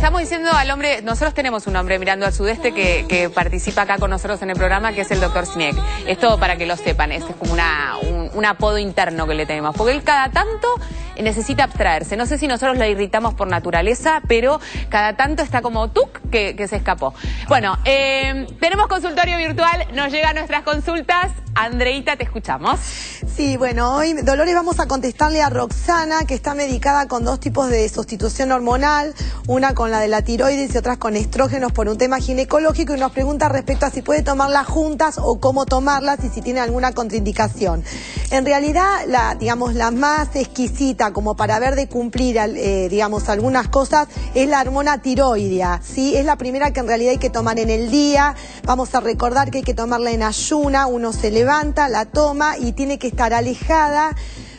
estamos diciendo al hombre, nosotros tenemos un hombre mirando al sudeste que participa acá con nosotros en el programa, que es el doctor Sinek. Esto para que lo sepan, este es como un apodo interno que le tenemos, porque él cada tanto necesita abstraerse. No sé si nosotros lo irritamos por naturaleza, pero cada tanto está como ¡tuc! Que se escapó. Bueno, tenemos consultorio virtual, nos llegan nuestras consultas. Andreita, te escuchamos. Sí, bueno, hoy, Dolores, vamos a contestarle a Roxana, que está medicada con 2 tipos de sustitución hormonal, una con la de la tiroides y otras con estrógenos por un tema ginecológico, y nos pregunta respecto a si puede tomarlas juntas o cómo tomarlas y si tiene alguna contraindicación. En realidad, la más exquisita, como para ver de cumplir, algunas cosas, es la hormona tiroidea, ¿sí? Es la primera que en realidad hay que tomar en el día. Vamos a recordar que hay que tomarla en ayuna, uno se levanta, la toma y tiene que estar alejada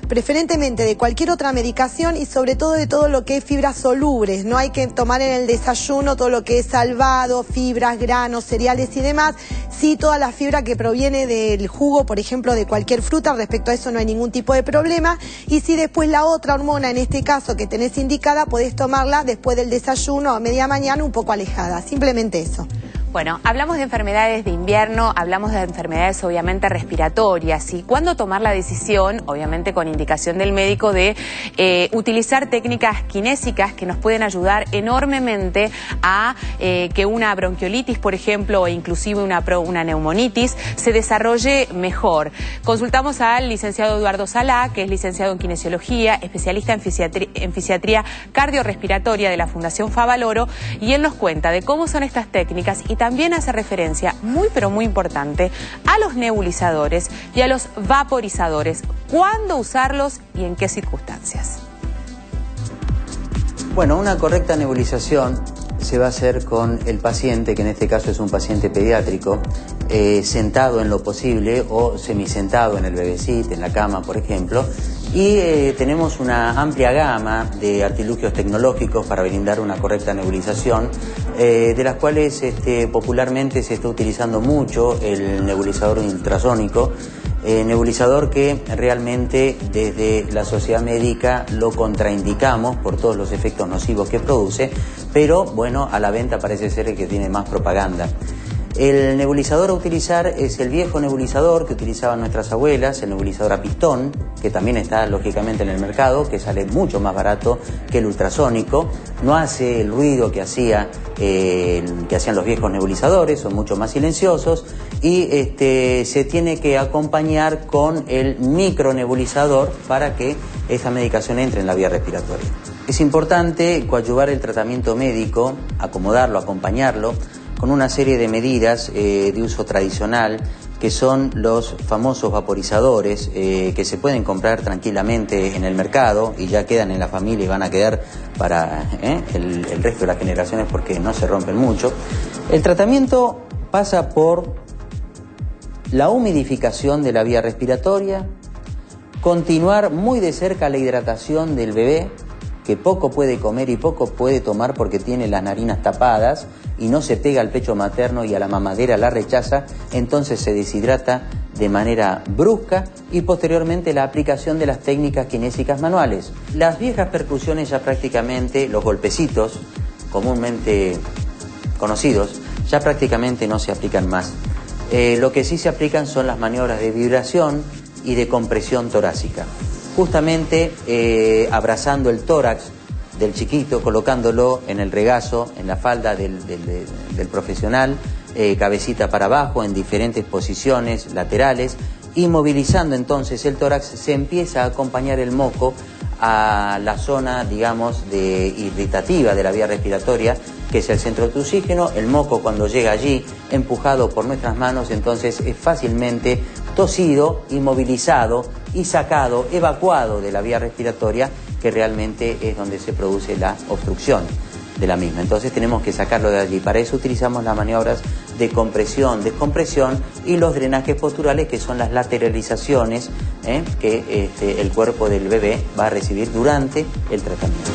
preferentemente de cualquier otra medicación y sobre todo de todo lo que es fibras solubles. No hay que tomar en el desayuno todo lo que es salvado, fibras, granos, cereales y demás. Sí, toda la fibra que proviene del jugo, por ejemplo, de cualquier fruta, respecto a eso no hay ningún tipo de problema. Y si después la otra hormona, en este caso que tenés indicada, podés tomarla después del desayuno a media mañana un poco alejada. Simplemente eso. Bueno, hablamos de enfermedades de invierno, hablamos de enfermedades obviamente respiratorias, y cuándo tomar la decisión, obviamente con indicación del médico, de utilizar técnicas kinésicas que nos pueden ayudar enormemente a que una bronquiolitis, por ejemplo, o inclusive una neumonitis, se desarrolle mejor. Consultamos al licenciado Eduardo Salá, que es licenciado en kinesiología, especialista en fisiatría cardiorrespiratoria de la Fundación Favaloro, y él nos cuenta de cómo son estas técnicas y también hace referencia, muy pero muy importante, a los nebulizadores y a los vaporizadores. ¿Cuándo usarlos y en qué circunstancias? Bueno, una correcta nebulización se va a hacer con el paciente, que en este caso es un paciente pediátrico, sentado en lo posible o semisentado en el bebecito, en la cama, por ejemplo. Y tenemos una amplia gama de artilugios tecnológicos para brindar una correcta nebulización, de las cuales popularmente se está utilizando mucho el nebulizador ultrasónico, nebulizador que realmente desde la sociedad médica lo contraindicamos por todos los efectos nocivos que produce, pero bueno, a la venta parece ser que tiene más propaganda. El nebulizador a utilizar es el viejo nebulizador que utilizaban nuestras abuelas, el nebulizador a pistón, que también está lógicamente en el mercado, que sale mucho más barato que el ultrasónico. No hace el ruido que hacían los viejos nebulizadores, son mucho más silenciosos, y se tiene que acompañar con el micronebulizador para que esta medicación entre en la vía respiratoria. Es importante coadyuvar el tratamiento médico, acomodarlo, acompañarlo, con una serie de medidas de uso tradicional, que son los famosos vaporizadores, que se pueden comprar tranquilamente en el mercado y ya quedan en la familia y van a quedar para el resto de las generaciones porque no se rompen mucho. El tratamiento pasa por la humidificación de la vía respiratoria, continuar muy de cerca la hidratación del bebé, que poco puede comer y poco puede tomar porque tiene las narinas tapadas y no se pega al pecho materno y a la mamadera la rechaza, entonces se deshidrata de manera brusca, y posteriormente la aplicación de las técnicas kinésicas manuales. Las viejas percusiones ya prácticamente, los golpecitos comúnmente conocidos, ya prácticamente no se aplican más. Lo que sí se aplican son las maniobras de vibración y de compresión torácica. Justamente abrazando el tórax del chiquito, colocándolo en el regazo, en la falda del profesional, cabecita para abajo, en diferentes posiciones laterales, y movilizando entonces el tórax, se empieza a acompañar el moco a la zona, digamos, irritativa de la vía respiratoria, que es el centro de oxígeno. El moco, cuando llega allí, empujado por nuestras manos, entonces es fácilmente tosido, inmovilizado y sacado, evacuado de la vía respiratoria, que realmente es donde se produce la obstrucción de la misma. Entonces tenemos que sacarlo de allí. Para eso utilizamos las maniobras de compresión, descompresión y los drenajes posturales, que son las lateralizaciones que el cuerpo del bebé va a recibir durante el tratamiento.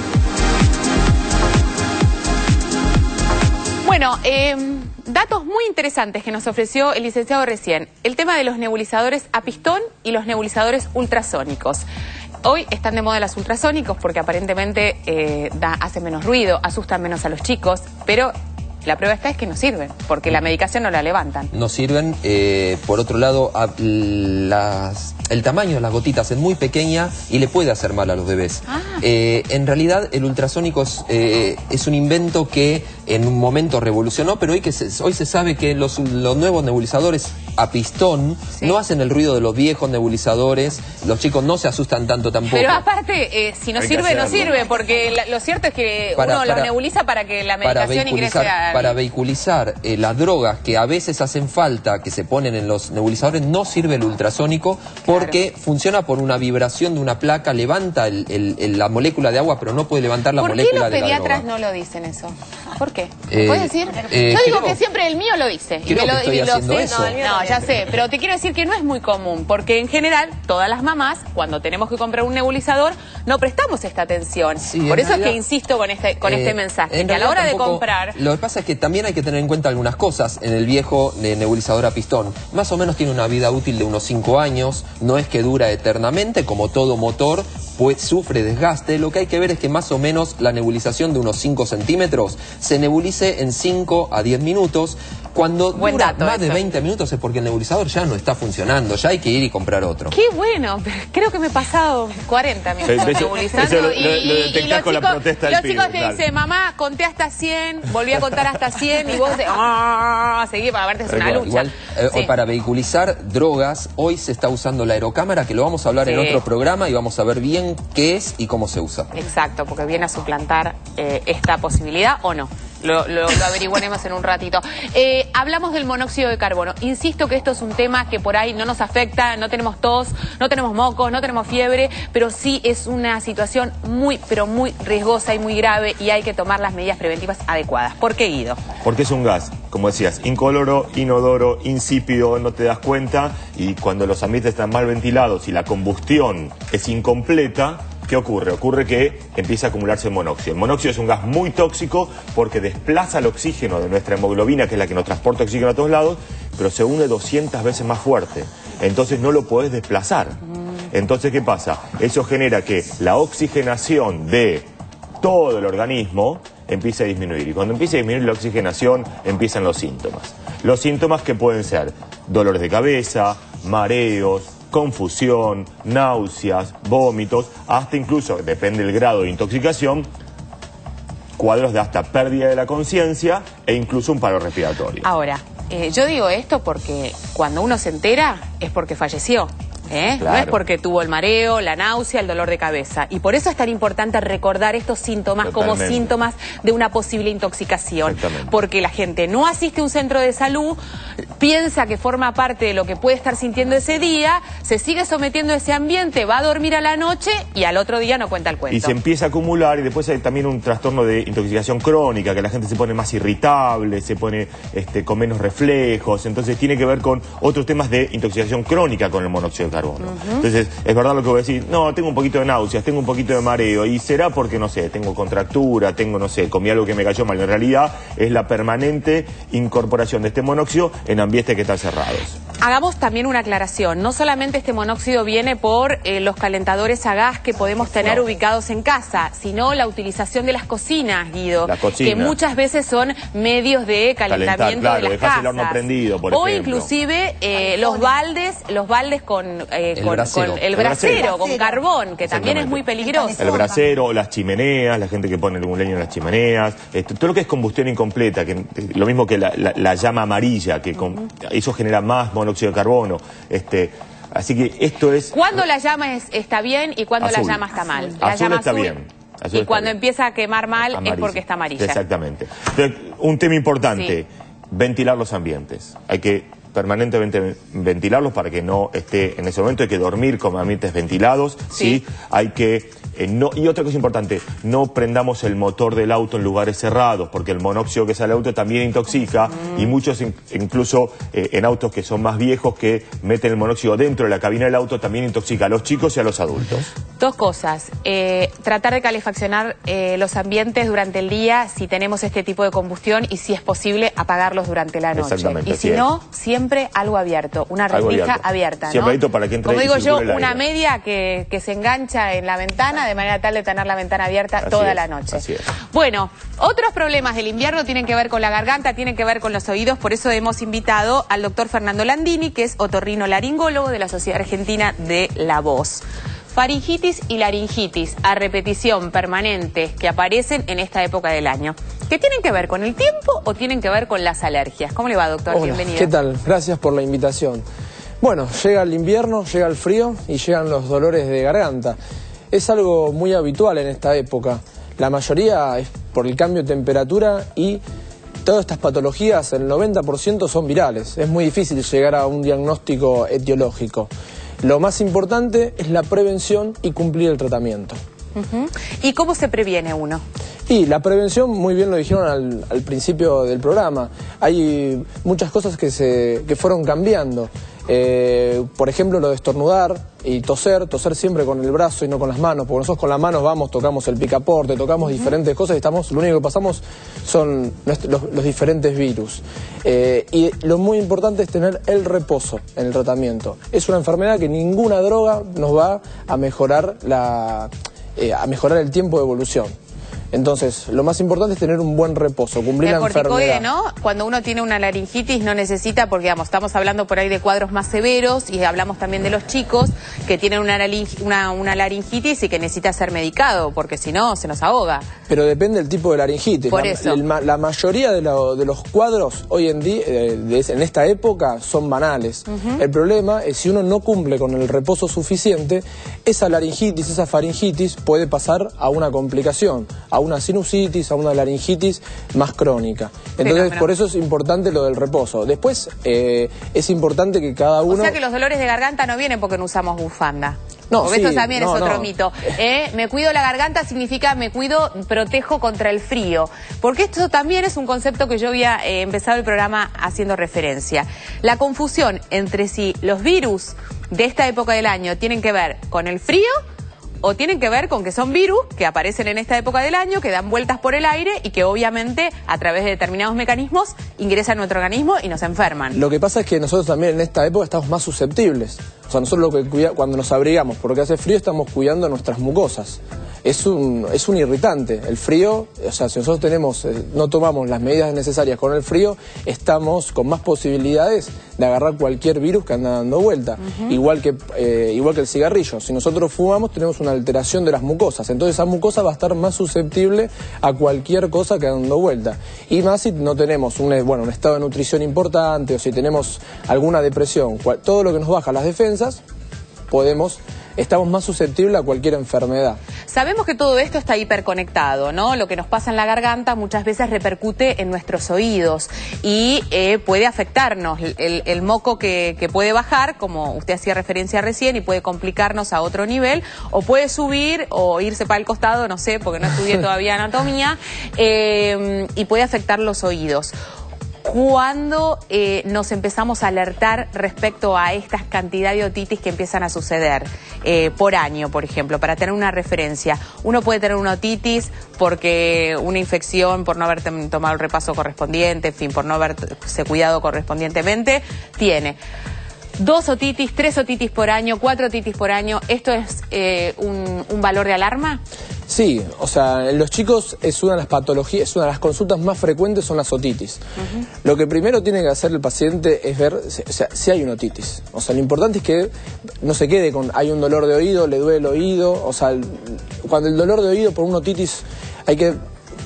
Bueno, datos muy interesantes que nos ofreció el licenciado recién. El tema de los nebulizadores a pistón y los nebulizadores ultrasónicos. Hoy están de moda los ultrasónicos porque aparentemente hacen menos ruido, asustan menos a los chicos, pero la prueba es que no sirven, porque la medicación no la levantan. No sirven. Por otro lado, el tamaño de las gotitas es muy pequeña y le puede hacer mal a los bebés. En realidad, el ultrasónico es un invento que en un momento revolucionó, pero hoy se sabe que los nuevos nebulizadores a pistón no hacen el ruido de los viejos nebulizadores. Los chicos no se asustan tanto tampoco. Pero aparte, si no sirve, no sirve, porque lo cierto es que uno lo nebuliza para que la medicación ingrese a... Para vehiculizar las drogas que a veces hacen falta, que se ponen en los nebulizadores, no sirve el ultrasónico porque funciona por una vibración de una placa, levanta la molécula de agua, pero no puede levantar la molécula de la droga. ¿Por qué los pediatras no lo dicen eso? ¿Por qué? ¿Puedes decir? Yo digo que siempre el mío lo dice. Creo que estoy haciendo eso. No, ya sé, pero te quiero decir que no es muy común, porque en general, todas las mamás, cuando tenemos que comprar un nebulizador, no prestamos esta atención. Por eso es que insisto con este mensaje, que a la hora de comprar... Lo que pasa es que también hay que tener en cuenta algunas cosas. En el viejo nebulizador a pistón, más o menos tiene una vida útil de unos 5 años, no es que dura eternamente, como todo motor, pues sufre desgaste. Lo que hay que ver es que más o menos la nebulización de unos 5 centímetros se nebulice en 5 a 10 minutos. Cuando dura más de 20 minutos es porque el nebulizador ya no está funcionando, ya hay que ir y comprar otro. ¡Qué bueno! Creo que me he pasado 40 minutos nebulizando y los chicos te dicen, mamá, conté hasta 100, volví a contar hasta 100 y vos seguí para verte, es una lucha. Igual, para vehiculizar drogas, hoy se está usando la aerocámara, que lo vamos a hablar en otro programa y vamos a ver bien qué es y cómo se usa. Exacto, porque viene a suplantar esta posibilidad o no. Lo averiguaremos en un ratito. Hablamos del monóxido de carbono. Insisto que esto es un tema que por ahí no nos afecta, no tenemos tos, no tenemos mocos, no tenemos fiebre, pero sí es una situación muy, pero muy riesgosa y muy grave y hay que tomar las medidas preventivas adecuadas. ¿Por qué, Guido? Porque es un gas, como decías, incoloro, inodoro, insípido, no te das cuenta, y cuando los ambientes están mal ventilados y la combustión es incompleta, ¿qué ocurre? Ocurre que empieza a acumularse monóxido. El monóxido es un gas muy tóxico porque desplaza el oxígeno de nuestra hemoglobina, que es la que nos transporta oxígeno a todos lados, pero se une 200 veces más fuerte. Entonces no lo podés desplazar. Entonces, ¿qué pasa? Eso genera que la oxigenación de todo el organismo empieza a disminuir. Y cuando empieza a disminuir la oxigenación, empiezan los síntomas. Los síntomas que pueden ser dolores de cabeza, mareos, confusión, náuseas, vómitos, hasta incluso, depende del grado de intoxicación, cuadros de hasta pérdida de la conciencia e incluso un paro respiratorio. Ahora, yo digo esto porque cuando uno se entera es porque falleció. Claro. No es porque tuvo el mareo, la náusea, el dolor de cabeza. Y por eso es tan importante recordar estos síntomas como síntomas de una posible intoxicación. Porque la gente no asiste a un centro de salud, piensa que forma parte de lo que puede estar sintiendo ese día, se sigue sometiendo a ese ambiente, va a dormir a la noche y al otro día no cuenta el cuento. Y se empieza a acumular, y después hay también un trastorno de intoxicación crónica, que la gente se pone más irritable, se pone con menos reflejos. Entonces tiene que ver con otros temas de intoxicación crónica con el monóxido de carbono. Entonces, es verdad lo que voy a decir, no, tengo un poquito de náuseas, tengo un poquito de mareo, y será porque, no sé, tengo contractura, no sé, comí algo que me cayó mal. En realidad, es la permanente incorporación de este monóxido en ambientes que están cerrados. Hagamos también una aclaración, no solamente este monóxido viene por los calentadores a gas que podemos tener ubicados en casa, sino la utilización de las cocinas, Guido, que muchas veces son medios de calentamiento de las casas. El horno prendido, por ejemplo. Inclusive los baldes con el brasero, con carbón, que también es muy peligroso. El brasero, las chimeneas, la gente que pone algún leño en las chimeneas, todo lo que es combustión incompleta, que lo mismo que la llama amarilla, que eso genera más monóxido de carbono. Así que esto es... ¿Cuándo la llama está bien y cuándo la llama está mal? La azul llama está azul, bien. Y cuando empieza a quemar mal es porque está amarilla. Exactamente. Entonces, un tema importante, ventilar los ambientes. Hay que permanentemente ventilarlos para que no esté en ese momento. Hay que dormir con ambientes ventilados, ¿sí? Hay que Y otra cosa importante, no prendamos el motor del auto en lugares cerrados, porque el monóxido que sale del auto también intoxica, y muchos, incluso en autos que son más viejos, que meten el monóxido dentro de la cabina del auto, también intoxica a los chicos y a los adultos. Dos cosas, tratar de calefaccionar los ambientes durante el día si tenemos este tipo de combustión, y si es posible apagarlos durante la noche. Y si no, siempre algo abierto, una rendija abierta, ¿no? Siempre para que entre. Como digo yo, una media que se engancha en la ventana, de manera tal de tener la ventana abierta toda la noche. Así es. Bueno, otros problemas del invierno tienen que ver con la garganta, tienen que ver con los oídos, por eso hemos invitado al doctor Fernando Landini, que es otorrinolaringólogo de la Sociedad Argentina de la Voz. Faringitis y laringitis a repetición permanente que aparecen en esta época del año. ¿Qué tienen que ver con el tiempo o tienen que ver con las alergias? ¿Cómo le va, doctor? Hola, bienvenido. ¿qué tal? Gracias por la invitación. Bueno, llega el invierno, llega el frío y llegan los dolores de garganta. Es algo muy habitual en esta época. La mayoría es por el cambio de temperatura y todas estas patologías, el 90% son virales. Es muy difícil llegar a un diagnóstico etiológico. Lo más importante es la prevención y cumplir el tratamiento. ¿Y cómo se previene uno? Y la prevención, muy bien lo dijeron al principio del programa, hay muchas cosas que fueron cambiando. Por ejemplo, lo de estornudar y toser siempre con el brazo y no con las manos, porque nosotros con las manos vamos, tocamos el picaporte, tocamos diferentes cosas y lo único que pasamos son los diferentes virus. Y lo muy importante es tener el reposo en el tratamiento. Es una enfermedad que ninguna droga nos va a mejorar el tiempo de evolución. Entonces, lo más importante es tener un buen reposo, cumplir la enfermedad. ¿No? Cuando uno tiene una laringitis no necesita, porque digamos, estamos hablando por ahí de cuadros más severos y hablamos también de los chicos que tienen una laringitis y que necesita ser medicado, porque si no, se nos ahoga. Pero depende del tipo de laringitis. Por eso. La mayoría de los cuadros hoy en día, en esta época, son banales. El problema es si uno no cumple con el reposo suficiente, esa laringitis, esa faringitis puede pasar a una complicación, a una sinusitis, a una laringitis más crónica. Entonces, por eso es importante lo del reposo. Después, es importante que cada uno... O sea que los dolores de garganta no vienen porque no usamos bufanda. No, porque esto también es otro mito. Me cuido la garganta significa me cuido, protejo contra el frío. Porque esto también es un concepto que yo había empezado el programa haciendo referencia. La confusión entre si los virus de esta época del año tienen que ver con el frío o tienen que ver con que son virus que aparecen en esta época del año, que dan vueltas por el aire y que obviamente a través de determinados mecanismos ingresan a nuestro organismo y nos enferman. Lo que pasa es que nosotros también en esta época estamos más susceptibles. O sea, nosotros cuando nos abrigamos porque hace frío estamos cuidando nuestras mucosas. Es un irritante. El frío, o sea, si nosotros no tomamos las medidas necesarias con el frío, estamos con más posibilidades de agarrar cualquier virus que anda dando vuelta. Igual que el cigarrillo. Si nosotros fumamos, tenemos una alteración de las mucosas. Entonces esa mucosa va a estar más susceptible a cualquier cosa que anda dando vuelta. Y más si no tenemos un estado de nutrición importante o si tenemos alguna depresión. Todo lo que nos baja las defensas, estamos más susceptibles a cualquier enfermedad. Sabemos que todo esto está hiperconectado, ¿no? Lo que nos pasa en la garganta muchas veces repercute en nuestros oídos y puede afectarnos. El moco que puede bajar, como usted hacía referencia recién, y puede complicarnos a otro nivel, o puede subir o irse para el costado, no sé, porque no estudié todavía anatomía, y puede afectar los oídos. ¿Cuándo nos empezamos a alertar respecto a esta cantidad de otitis que empiezan a suceder por año, por ejemplo, para tener una referencia? Uno puede tener una otitis porque una infección, por no haber tomado el repaso correspondiente, en fin, por no haberse cuidado correspondientemente, tiene 2 otitis, 3 otitis por año, 4 otitis por año. ¿Esto es un valor de alarma? Sí, o sea, en los chicos es una de las patologías, es una de las consultas más frecuentes son las otitis. Lo que primero tiene que hacer el paciente es ver si hay una otitis. O sea, lo importante es que no se quede con hay un dolor de oído, le duele el oído. O sea, cuando el dolor de oído por una otitis hay que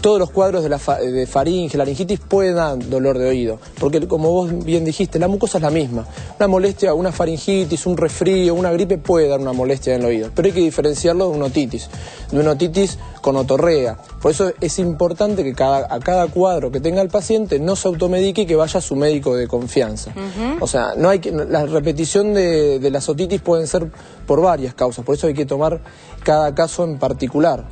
todos los cuadros de faringe, laringitis pueden dar dolor de oído, porque como vos bien dijiste, la mucosa es la misma. Una molestia, una faringitis, un resfrío, una gripe puede dar una molestia en el oído, pero hay que diferenciarlo de una otitis con otorrea. Por eso es importante que a cada cuadro que tenga el paciente no se automedique y que vaya a su médico de confianza. O sea, la repetición de las otitis pueden ser por varias causas, por eso hay que tomar cada caso en particular.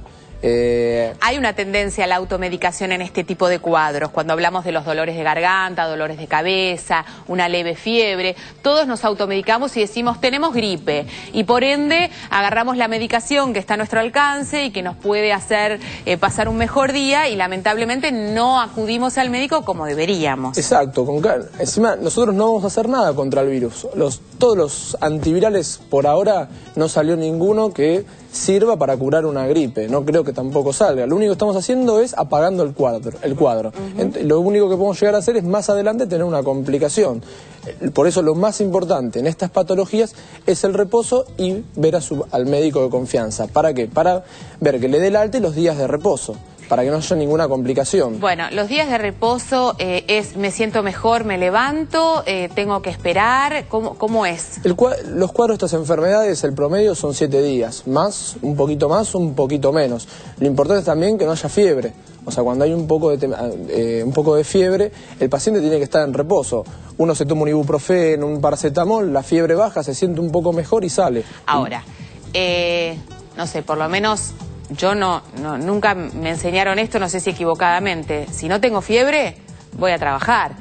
Hay una tendencia a la automedicación en este tipo de cuadros, cuando hablamos de los dolores de garganta, dolores de cabeza, una leve fiebre, todos nos automedicamos y decimos tenemos gripe y por ende agarramos la medicación que está a nuestro alcance y que nos puede hacer pasar un mejor día y lamentablemente no acudimos al médico como deberíamos. Exacto, encima nosotros no vamos a hacer nada contra el virus, todos los antivirales por ahora no salió ninguno que sirva para curar una gripe, no creo que tampoco salga. Lo único que estamos haciendo es apagando el cuadro. Lo único que podemos llegar a hacer es más adelante tener una complicación. Por eso lo más importante en estas patologías es el reposo y ver al médico de confianza. ¿Para qué? Para ver que le dé el alta y los días de reposo, para que no haya ninguna complicación. Bueno, los días de reposo me siento mejor, me levanto, tengo que esperar, ¿cómo es? Los cuadros de estas enfermedades, el promedio son 7 días, un poquito menos. Lo importante es también que no haya fiebre. O sea, cuando hay un poco de fiebre, el paciente tiene que estar en reposo. Uno se toma un ibuprofeno, un paracetamol, la fiebre baja, se siente un poco mejor y sale. Ahora, no sé, por lo menos yo nunca me enseñaron esto, no sé si equivocadamente. Si no tengo fiebre, voy a trabajar.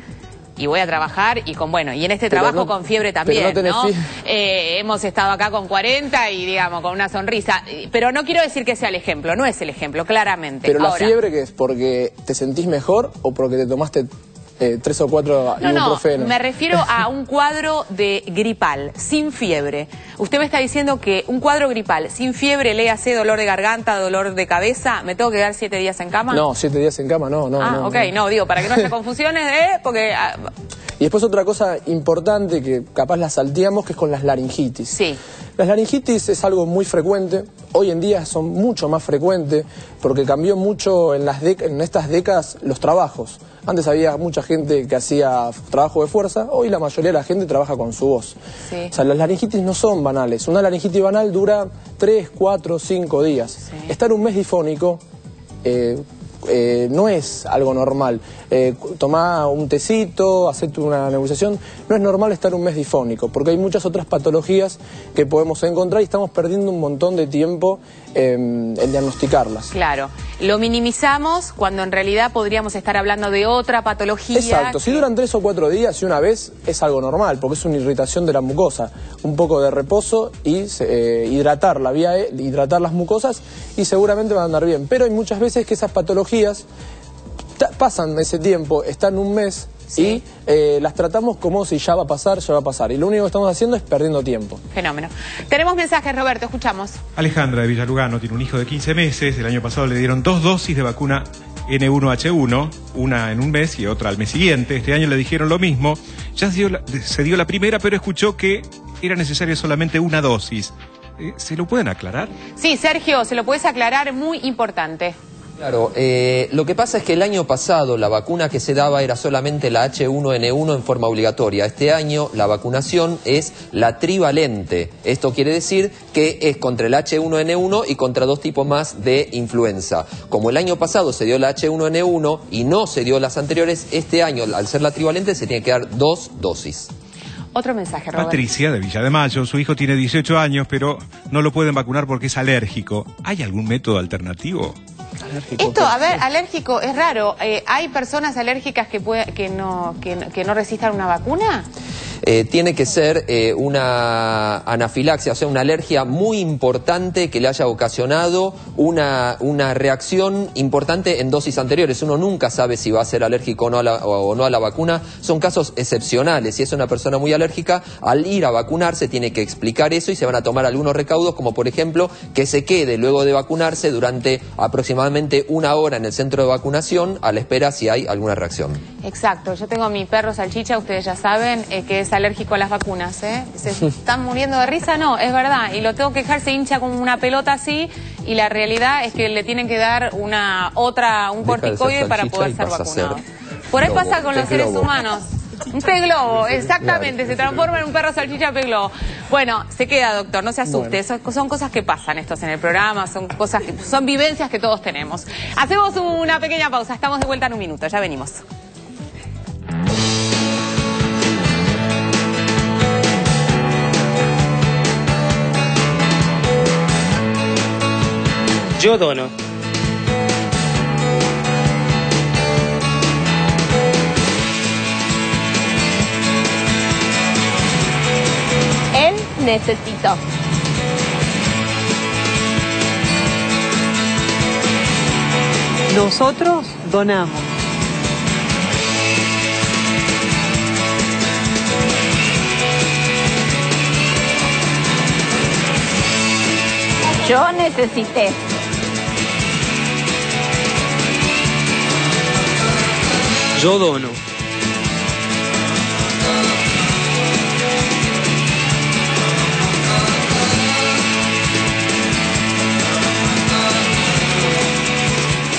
Y voy a trabajar y y en este trabajo con fiebre también, ¿no? Hemos estado acá con 40 y digamos con una sonrisa, pero no quiero decir que sea el ejemplo, no es el ejemplo, claramente. Pero ahora, ¿la fiebre qué es? ¿Porque te sentís mejor o porque te tomaste 3 o 4 ibuprofenos? No, me refiero a un cuadro de gripal, sin fiebre. Usted me está diciendo que un cuadro gripal, sin fiebre, léase dolor de garganta, dolor de cabeza, ¿me tengo que quedar 7 días en cama? No, 7 días en cama, no. Digo, para que no haya confusiones, porque... Y después otra cosa importante que capaz la salteamos, que es con las laringitis. Sí. Las laringitis es algo muy frecuente, hoy en día son mucho más frecuentes porque cambió mucho en estas décadas los trabajos. Antes había mucha gente que hacía trabajo de fuerza, hoy la mayoría de la gente trabaja con su voz. Sí. O sea, las laringitis no son banales, una laringitis banal dura 3, 4, 5 días. Sí. Estar un mes difónico no es algo normal. Tomá un tecito, hacete una nebulización. No es normal estar un mes difónico, porque hay muchas otras patologías que podemos encontrar y estamos perdiendo un montón de tiempo en diagnosticarlas. Claro, lo minimizamos cuando en realidad podríamos estar hablando de otra patología. Exacto, si duran 3 o 4 días y una vez es algo normal, porque es una irritación de la mucosa. Un poco de reposo y hidratar las mucosas y seguramente van a andar bien. Pero hay muchas veces que esas patologías pasan ese tiempo, están un mes y las tratamos como si ya va a pasar. Y lo único que estamos haciendo es perdiendo tiempo. Fenómeno. Tenemos mensajes, Roberto, escuchamos. Alejandra de Villalugano tiene un hijo de 15 meses. El año pasado le dieron 2 dosis de vacuna N1H1, una en un mes y otra al mes siguiente. Este año le dijeron lo mismo. Ya se dio la primera, pero escuchó que era necesaria solamente una dosis. ¿Se lo pueden aclarar? Sí, Sergio, se lo puedes aclarar, muy importante. Claro, lo que pasa es que el año pasado la vacuna que se daba era solamente la H1N1 en forma obligatoria. Este año la vacunación es la trivalente. Esto quiere decir que es contra el H1N1 y contra 2 tipos más de influenza. Como el año pasado se dio la H1N1 y no se dio las anteriores, este año, al ser la trivalente, se tiene que dar 2 dosis. Otro mensaje, Robert. Patricia, de Villa de Mayo. Su hijo tiene 18 años, pero no lo pueden vacunar porque es alérgico. ¿Hay algún método alternativo? Esto, a ver, alérgico, es raro. ¿Hay personas alérgicas que no resistan una vacuna? Tiene que ser una anafilaxia, o sea, una alergia muy importante que le haya ocasionado una reacción importante en dosis anteriores. Uno nunca sabe si va a ser alérgico o no a la vacuna. Son casos excepcionales. Si es una persona muy alérgica, al ir a vacunarse tiene que explicar eso y se van a tomar algunos recaudos, como por ejemplo que se quede luego de vacunarse durante aproximadamente 1 hora en el centro de vacunación a la espera si hay alguna reacción. Exacto. Yo tengo mi perro salchicha, ustedes ya saben, que es es alérgico a las vacunas, ¿eh? ¿Se están muriendo de risa? No, es verdad. Y lo tengo que dejar, se hincha como una pelota así, y la realidad es que le tienen que dar un corticoide para poder ser vacunado. Por ahí pasa con los seres humanos. Un pez globo, exactamente, se transforma en un perro salchicha pez globo. Bueno, se queda, doctor, no se asuste, son cosas que pasan estos en el programa, son vivencias que todos tenemos. Hacemos una pequeña pausa, estamos de vuelta en un minuto, ya venimos. Yo dono. Él necesitó. Nosotros donamos. Yo necesité. Yo dono.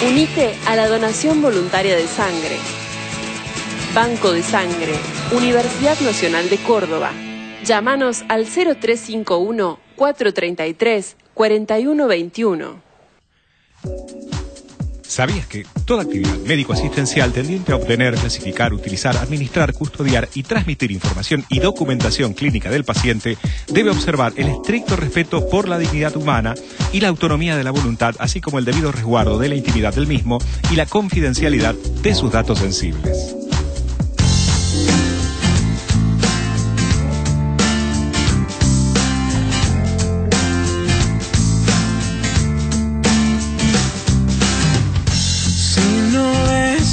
Unite a la donación voluntaria de sangre. Banco de Sangre, Universidad Nacional de Córdoba. Llámanos al 0351-433-4121. ¿Sabías que toda actividad médico-asistencial tendiente a obtener, clasificar, utilizar, administrar, custodiar y transmitir información y documentación clínica del paciente debe observar el estricto respeto por la dignidad humana y la autonomía de la voluntad, así como el debido resguardo de la intimidad del mismo y la confidencialidad de sus datos sensibles?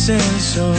Eso